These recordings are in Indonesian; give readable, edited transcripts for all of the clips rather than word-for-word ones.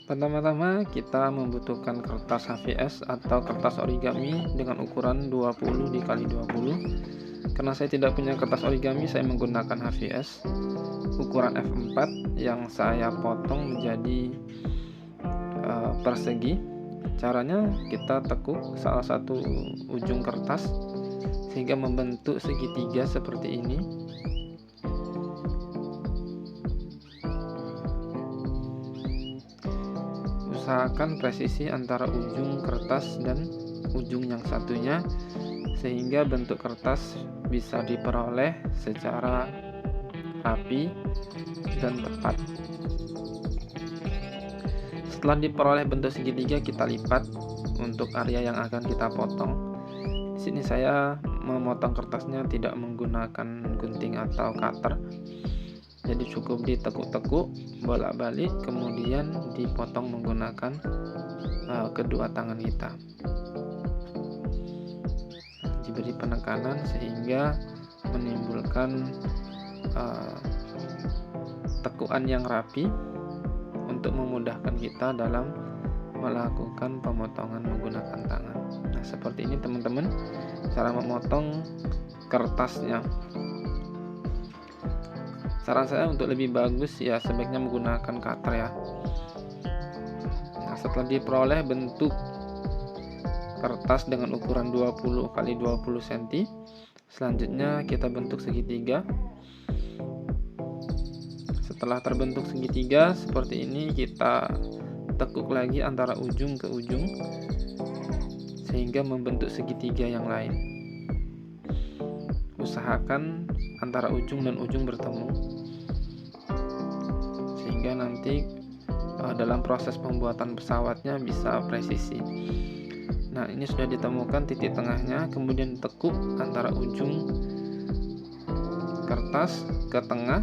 Pertama-tama kita membutuhkan kertas HVS atau kertas origami dengan ukuran 20 dikali 20. Karena saya tidak punya kertas origami, saya menggunakan HVS ukuran F4 yang saya potong menjadi persegi. Caranya kita tekuk salah satu ujung kertas sehingga membentuk segitiga seperti ini. Usahakan presisi antara ujung kertas dan ujung yang satunya sehingga bentuk kertas bisa diperoleh secara rapi dan tepat. Setelah diperoleh bentuk segitiga, kita lipat untuk area yang akan kita potong. Di sini saya memotong kertasnya tidak menggunakan gunting atau cutter. Jadi cukup ditekuk-tekuk bolak-balik, kemudian dipotong menggunakan kedua tangan kita. Diberi penekanan sehingga menimbulkan tekukan yang rapi untuk memudahkan kita dalam melakukan pemotongan menggunakan tangan. Nah, seperti ini teman-teman cara memotong kertasnya. Saran saya untuk lebih bagus ya sebaiknya menggunakan cutter ya. Nah, setelah diperoleh bentuk kertas dengan ukuran 20 x 20 cm, selanjutnya kita bentuk segitiga. Setelah terbentuk segitiga seperti ini, kita tekuk lagi antara ujung ke ujung sehingga membentuk segitiga yang lain. Usahakan antara ujung dan ujung bertemu sehingga nanti dalam proses pembuatan pesawatnya bisa presisi. Nah, ini sudah ditemukan titik tengahnya, kemudian tekuk antara ujung kertas ke tengah,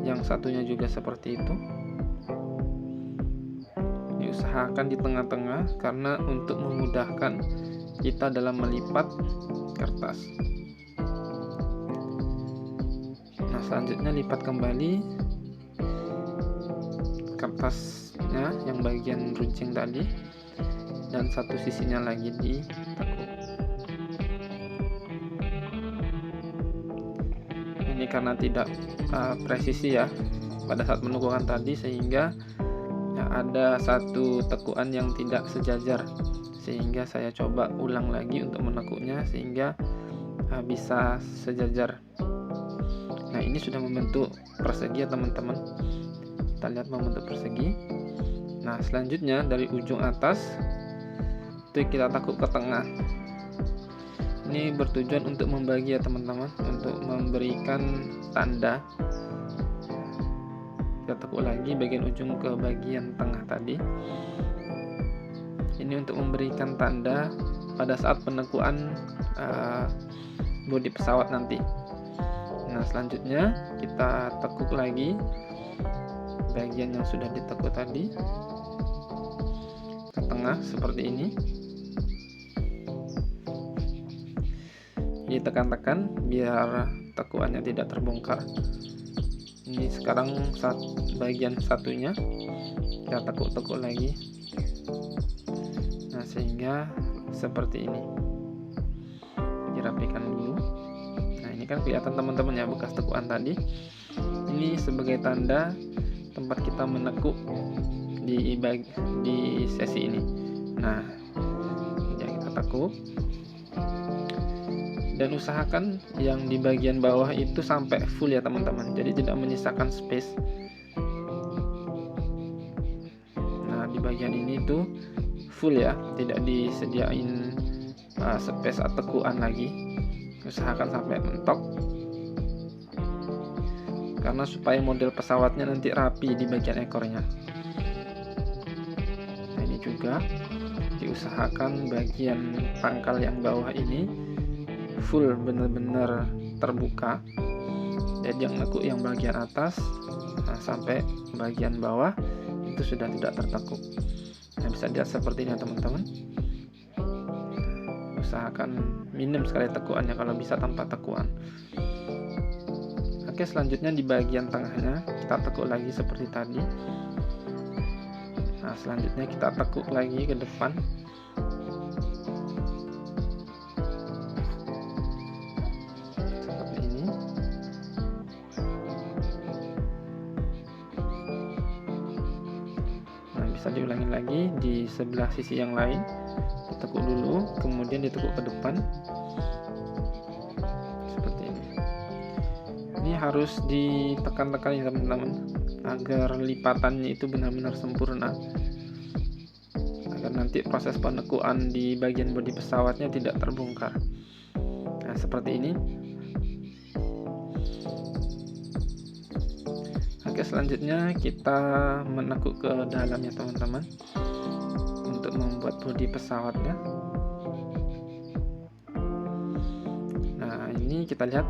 yang satunya juga seperti itu. Diusahakan di tengah-tengah karena untuk memudahkan kita dalam melipat kertas. Nah, selanjutnya lipat kembali kertasnya yang bagian runcing tadi dan satu sisinya lagi ditekuk. Ini karena tidak presisi ya pada saat menekukan tadi, sehingga ya, ada satu tekukan yang tidak sejajar, sehingga saya coba ulang lagi untuk menekuknya sehingga bisa sejajar. Nah, ini sudah membentuk persegi ya teman-teman. Kita lihat membentuk persegi. Nah, selanjutnya dari ujung atas itu kita tekuk ke tengah. Ini bertujuan untuk membagi ya teman-teman, untuk memberikan tanda. Kita tekuk lagi bagian ujung ke bagian tengah tadi. Ini untuk memberikan tanda pada saat penekuan bodi pesawat nanti. Nah, selanjutnya kita tekuk lagi bagian yang sudah ditekuk tadi ke tengah seperti ini. Ditekan-tekan biar tekukannya tidak terbongkar. Ini sekarang bagian satunya kita tekuk-tekuk lagi. Nah, sehingga seperti ini. Dirapikan dulu. Nah, ini kan kelihatan teman-teman ya bekas tekukan tadi. Ini sebagai tanda tempat kita menekuk di sesi ini. Nah, ya kita tekuk dan usahakan yang di bagian bawah itu sampai full ya teman-teman, jadi tidak menyisakan space. Nah, di bagian ini tuh full ya, tidak disediain space atau tekukan lagi. Usahakan sampai mentok karena supaya model pesawatnya nanti rapi di bagian ekornya. Nah, ini juga diusahakan bagian pangkal yang bawah ini full benar-benar terbuka. Jadi yang nekuk yang bagian atas sampai bagian bawah itu sudah tidak tertekuk. Nah, bisa dilihat seperti ini teman-teman. Usahakan minim sekali tekukannya, kalau bisa tanpa tekukan. Oke, selanjutnya di bagian tengahnya kita tekuk lagi seperti tadi. Nah, selanjutnya kita tekuk lagi ke depan. Seperti ini. Nah, bisa diulangi lagi di sebelah sisi yang lain. Tekuk dulu, kemudian ditekuk ke depan. Seperti ini. Ini harus ditekan-tekan ya teman-teman, agar lipatannya itu benar-benar sempurna, agar nanti proses penekuan di bagian bodi pesawatnya tidak terbongkar. Nah, seperti ini. Oke, selanjutnya kita menekuk ke dalam ya teman-teman, untuk membuat bodi pesawatnya. Nah, ini kita lihat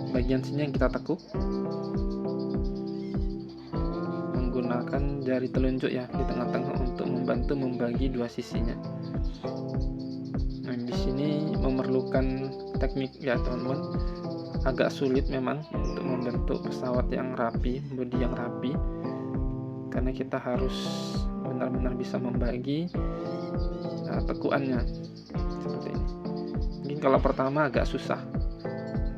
bagian sini yang kita tekuk menggunakan jari telunjuk ya di tengah-tengah untuk membantu membagi dua sisinya. Nah, di sini memerlukan teknik ya teman-teman, agak sulit memang untuk membentuk pesawat yang rapi, bodi yang rapi, karena kita harus benar-benar bisa membagi tekuannya seperti ini. Mungkin kalau pertama agak susah,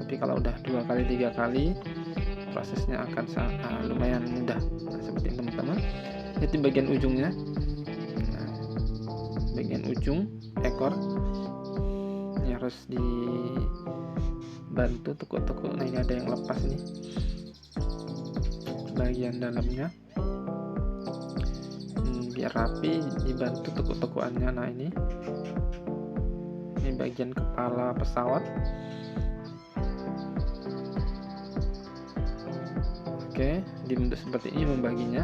tapi kalau udah 2 kali 3 kali prosesnya akan lumayan mudah. Nah, seperti ini teman-teman. Jadi bagian ujungnya, nah, bagian ujung ekor ini harus dibantu tekuk-tekuk. Nah, ini ada yang lepas nih bagian dalamnya, biar rapi, dibantu tekuk-tekuannya. Nah, ini bagian kepala pesawat. Oke, dibentuk seperti ini membaginya.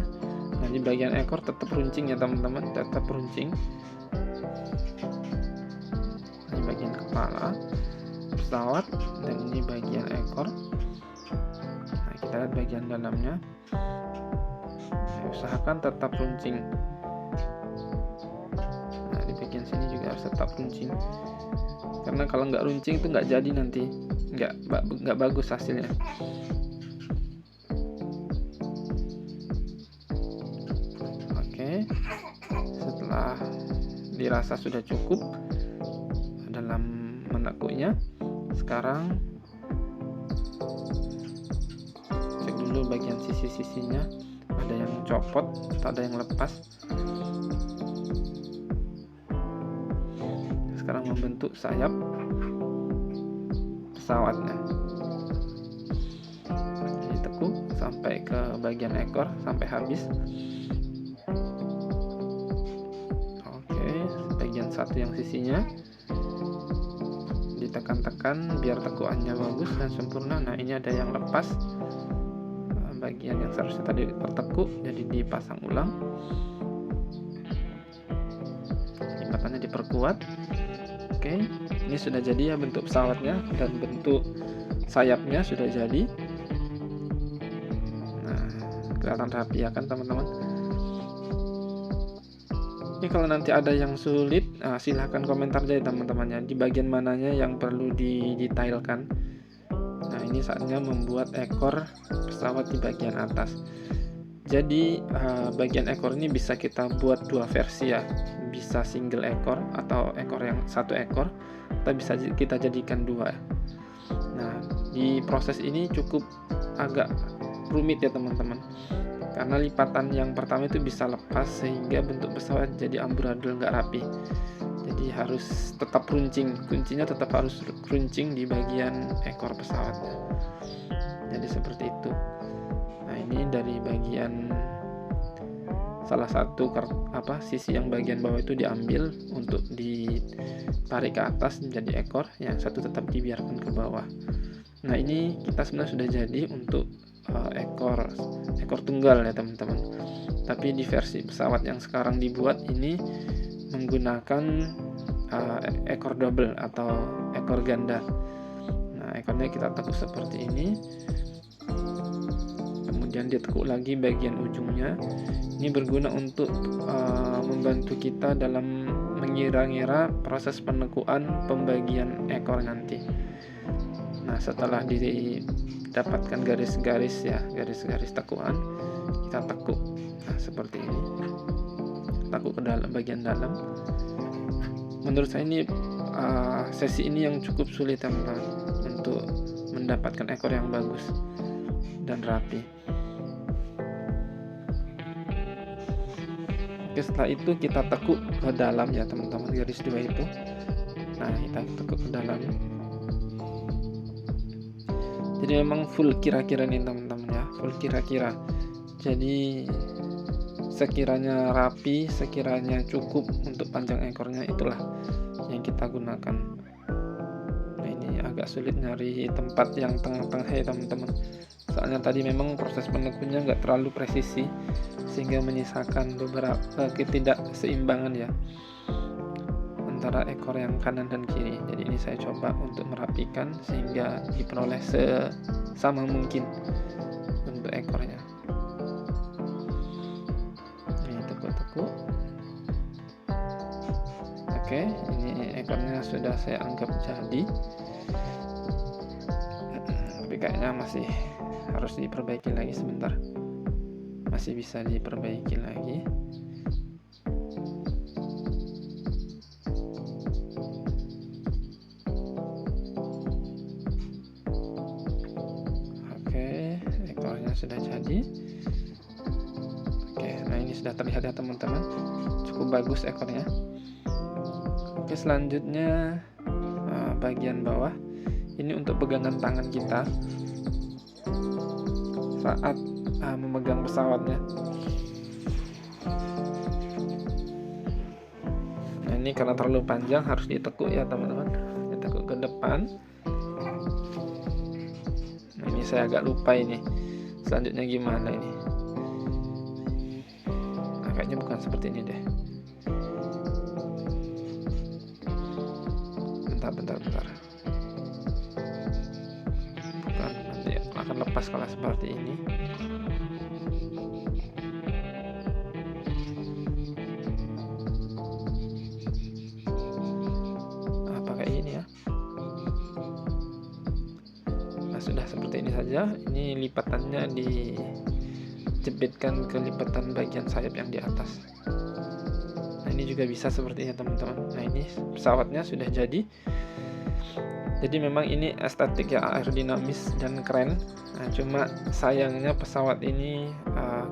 Nah, di bagian ekor tetap runcing ya teman-teman, tetap runcing. Ini bagian kepala pesawat dan ini bagian ekor. Nah, kita lihat bagian dalamnya. Nah, usahakan tetap runcing. Nah, di bagian sini juga harus tetap runcing, karena kalau nggak runcing itu nggak jadi, nanti nggak bagus hasilnya. Setelah dirasa sudah cukup dalam menekuknya, sekarang cek dulu bagian sisi-sisinya, ada yang copot atau ada yang lepas. Sekarang membentuk sayap pesawatnya, ditekuk sampai ke bagian ekor sampai habis. Bagian satu yang sisinya ditekan-tekan biar tekuannya bagus dan sempurna. Nah, ini ada yang lepas, bagian yang seharusnya tadi tertekuk jadi dipasang ulang, lipatannya diperkuat. Oke, ini sudah jadi ya bentuk pesawatnya, dan bentuk sayapnya sudah jadi. Nah, kelihatan rapi ya kan teman-teman. Ini kalau nanti ada yang sulit, silahkan komentar aja teman-temannya, di bagian mananya yang perlu didetailkan. Nah, ini saatnya membuat ekor pesawat di bagian atas. Jadi bagian ekor ini bisa kita buat dua versi ya, bisa single ekor atau ekor yang satu ekor, atau bisa kita jadikan dua. Nah, di proses ini cukup agak rumit ya teman-teman, karena lipatan yang pertama itu bisa lepas sehingga bentuk pesawat jadi amburadul, nggak rapi. Jadi harus tetap runcing, kuncinya tetap harus runcing di bagian ekor pesawatnya. Jadi seperti itu. Nah, ini dari bagian salah satu sisi yang bagian bawah itu diambil untuk ditarik ke atas menjadi ekor, yang satu tetap dibiarkan ke bawah. Nah, ini kita sebenarnya sudah jadi untuk ekor tunggal ya teman-teman. Tapi di versi pesawat yang sekarang dibuat ini menggunakan ekor double atau ekor ganda. Nah, ekornya kita tekuk seperti ini, kemudian ditekuk lagi bagian ujungnya. Ini berguna untuk membantu kita dalam mengira-ngira proses penekuan pembagian ekor nanti. Nah, setelah dapatkan garis-garis ya, garis-garis tekuan, kita tekuk. Nah, seperti ini. Tekuk ke dalam bagian dalam. Menurut saya ini sesi ini yang cukup sulit teman-teman untuk mendapatkan ekor yang bagus dan rapi. Oke, setelah itu kita tekuk ke dalam ya teman-teman, garis 2 itu. Nah, kita tekuk ke dalam. Jadi memang full kira-kira nih teman-teman ya, full kira-kira. Jadi sekiranya rapi, sekiranya cukup untuk panjang ekornya, itulah yang kita gunakan. Nah, ini agak sulit nyari tempat yang tengah-tengah ya teman-teman. Soalnya tadi memang proses penekunya nggak terlalu presisi, sehingga menyisakan beberapa ketidakseimbangan ya antara ekor yang kanan dan kiri. Jadi ini saya coba untuk merapikan sehingga diperoleh sesama mungkin untuk ekornya. Ini tekuk-tekuk. Oke, ini ekornya sudah saya anggap jadi. Tapi kayaknya masih harus diperbaiki lagi sebentar. Masih bisa diperbaiki lagi. Oke, ekornya sudah jadi. Oke, nah ini sudah terlihat ya teman-teman, cukup bagus ekornya. Oke, selanjutnya bagian bawah ini untuk pegangan tangan kita saat memegang pesawatnya. Nah, ini karena terlalu panjang harus ditekuk ya teman-teman, ditekuk ke depan. Nah, ini saya agak lupa ini selanjutnya gimana ini. Nah, kayaknya bukan seperti ini deh. Bentar. Bukan, nanti akan lepas kalau seperti ini. Pakai ini ya. Nah, sudah seperti ini saja. Ini lipatannya dijepitkan ke lipatan bagian sayap yang di atas. Nah, ini juga bisa seperti ini teman-teman. Nah, ini pesawatnya sudah jadi. Jadi memang ini estetik ya, aerodinamis dan keren. Nah, cuma sayangnya pesawat ini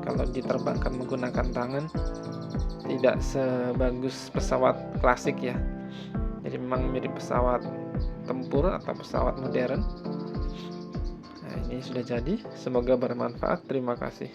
kalau diterbangkan menggunakan tangan tidak sebagus pesawat klasik ya. Jadi memang mirip pesawat tempur atau pesawat modern. Nah, ini sudah jadi. Semoga bermanfaat. Terima kasih.